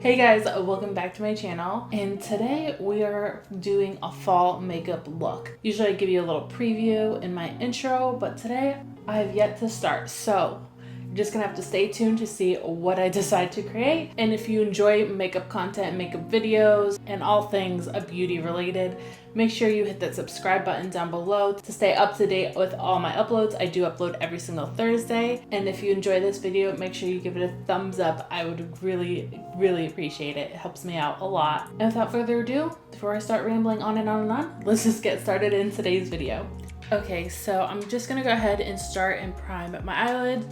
Hey guys, welcome back to my channel, and today we are doing a fall makeup look. Usually I give you a little preview in my intro, but today I have yet to start, so you're just gonna have to stay tuned to see what I decide to create. And if you enjoy makeup content, makeup videos, and all things beauty related, make sure you hit that subscribe button down below to stay up to date with all my uploads. I do upload every single Thursday. And if you enjoy this video, make sure you give it a thumbs up. I would really appreciate it. It helps me out a lot. And without further ado, before I start rambling on and on and on, let's just get started in today's video. Okay, so I'm just gonna go ahead and start and prime my eyelid.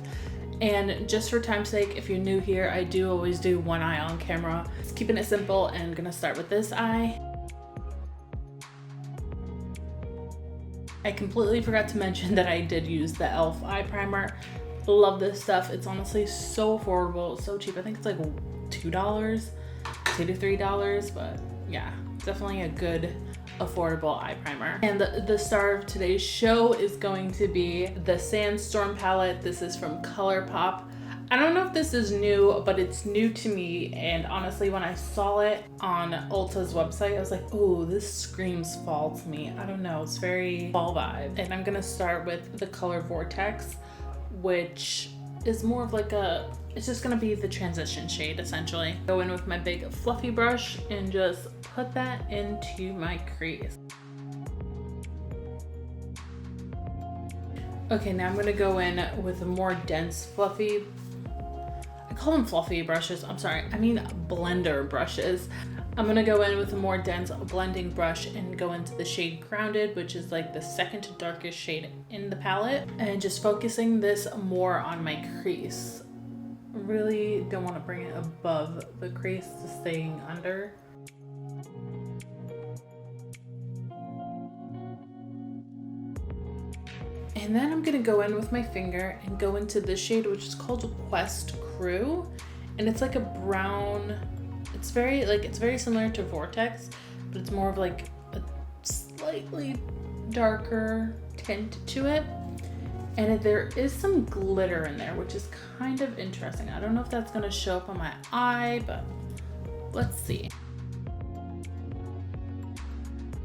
And just for time's sake, if you're new here, I do always do one eye on camera. Just keeping it simple, and I'm gonna start with this eye. I completely forgot to mention that I did use the e.l.f. eye primer. Love this stuff. It's honestly so affordable, so cheap. I think it's like $2, $2 to $3, but yeah, definitely a good affordable eye primer. And the star of today's show is going to be the Sandstorm palette. This is from Colourpop. I don't know if this is new, but it's new to me, and honestly when I saw it on Ulta's website, I was like, oh, this screams fall to me. I don't know, it's very fall vibe. And I'm gonna start with the color Vortex, which is more of like it's just gonna be the transition shade essentially. Go in with my big fluffy brush and just put that into my crease. Okay, now I'm gonna go in with a more dense fluffy, I call them fluffy brushes, I'm sorry, I mean blender brushes. I'm gonna go in with a more dense blending brush and go into the shade Grounded, which is like the second to darkest shade in the palette, and just focusing this more on my crease. Really don't want to bring it above the crease to staying under. And then I'm gonna go in with my finger and go into the shade, which is called Quest Crew, and it's like a brown. It's very similar to Vortex, but it's more of like a slightly darker tint to it. And there is some glitter in there, which is kind of interesting. I don't know if that's gonna show up on my eye, but let's see.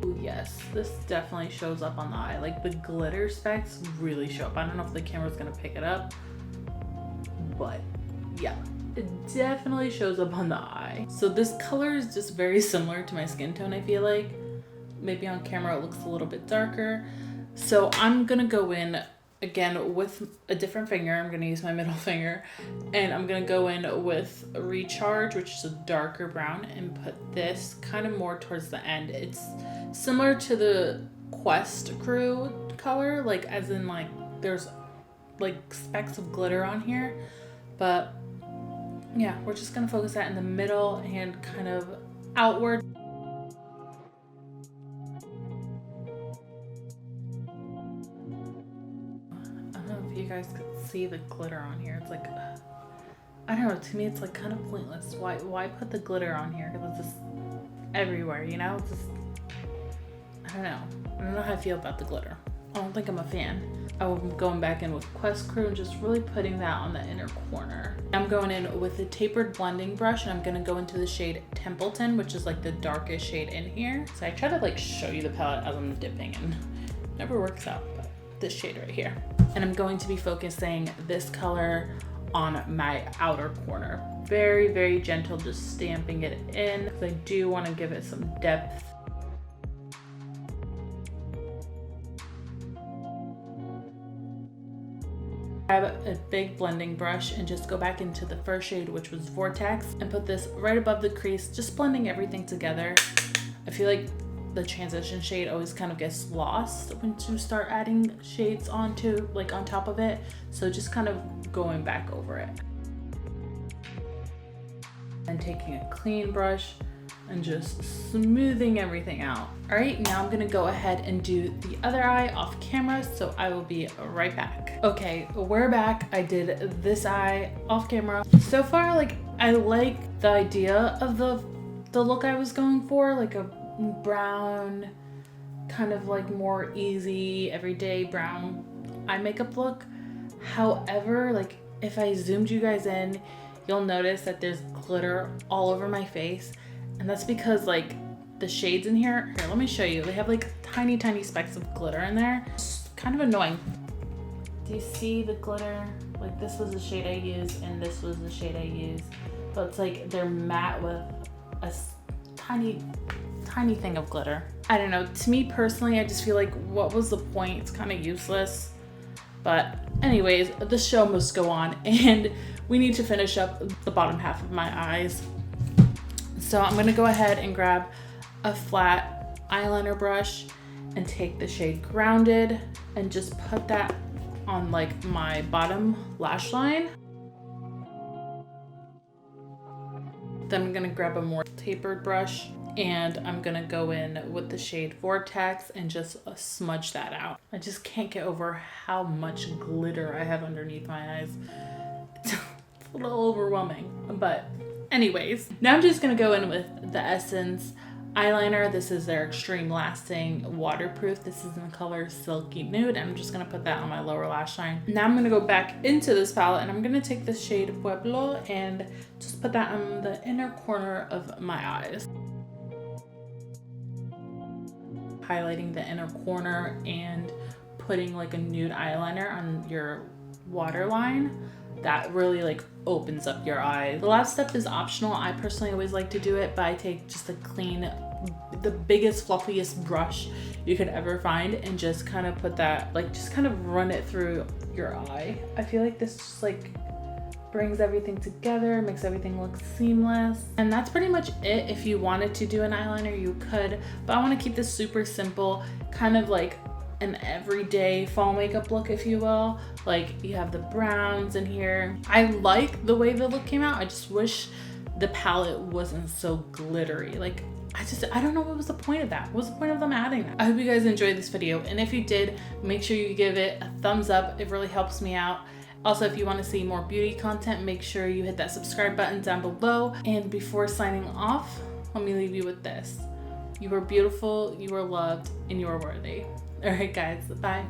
Ooh, yes, this definitely shows up on the eye. Like the glitter specks really show up. I don't know if the camera's gonna pick it up, but yeah, it definitely shows up on the eye. So this color is just very similar to my skin tone, I feel like. Maybe on camera it looks a little bit darker. So I'm gonna go in again with a different finger. I'm gonna use my middle finger, and I'm gonna go in with Recharge, which is a darker brown, and put this kind of more towards the end. It's similar to the Quest Crew color, like as in like there's like specks of glitter on here, but yeah, we're just gonna focus that in the middle and kind of outward. You guys could see the glitter on here. It's like, I don't know, to me it's like kind of pointless. Why put the glitter on here? Because it's just everywhere, you know? It's just, I don't know how I feel about the glitter. I don't think I'm a fan. I'm going back in with Quest Crew and just really putting that on the inner corner. I'm going in with a tapered blending brush, and I'm gonna go into the shade Templeton, which is like the darkest shade in here. So I try to like show you the palette as I'm dipping, and it never works out, but this shade right here. And I'm going to be focusing this color on my outer corner. Very gentle, just stamping it in, because I do want to give it some depth. Grab a big blending brush and just go back into the first shade, which was Vortex, and put this right above the crease, just blending everything together. I feel like the transition shade always kind of gets lost when you start adding shades onto, like on top of it. So just kind of going back over it. And taking a clean brush and just smoothing everything out. All right, now I'm gonna go ahead and do the other eye off camera, so I will be right back. Okay, we're back. I did this eye off camera. So far, like, I like the idea of the look I was going for, like a brown, kind of like more easy, everyday brown eye makeup look. However, like if I zoomed you guys in, you'll notice that there's glitter all over my face. And that's because like the shades in here, let me show you. They have like tiny, tiny specks of glitter in there. It's kind of annoying. Do you see the glitter? Like this was the shade I used and this was the shade I used. But it's like they're matte with a tiny, tiny thing of glitter. I don't know, to me personally, I just feel like what was the point? It's kind of useless. But anyways, the show must go on and we need to finish up the bottom half of my eyes. So I'm gonna go ahead and grab a flat eyeliner brush and take the shade Grounded and just put that on like my bottom lash line. Then I'm gonna grab a more tapered brush and I'm gonna go in with the shade Vortex and just smudge that out. I just can't get over how much glitter I have underneath my eyes. It's a little overwhelming, but anyways. Now I'm just gonna go in with the Essence eyeliner. This is their Extreme Lasting Waterproof. This is in the color Silky Nude. I'm just gonna put that on my lower lash line. Now I'm gonna go back into this palette and I'm gonna take the shade Pueblo and just put that on the inner corner of my eyes. Highlighting the inner corner and putting like a nude eyeliner on your waterline. That really like opens up your eyes. The last step is optional. I personally always like to do it, but I take just a clean, the biggest, fluffiest brush you could ever find and just kind of put that, like just kind of run it through your eye. I feel like this just like brings everything together, makes everything look seamless. And that's pretty much it. If you wanted to do an eyeliner, you could, but I want to keep this super simple, kind of like an everyday fall makeup look, if you will. Like you have the browns in here. I like the way the look came out. I just wish the palette wasn't so glittery. Like I don't know what was the point of that. What was the point of them adding that? I hope you guys enjoyed this video, and if you did, make sure you give it a thumbs up. It really helps me out. Also, if you want to see more beauty content, make sure you hit that subscribe button down below. And before signing off, let me leave you with this. You are beautiful, you are loved, and you are worthy. All right, guys, bye.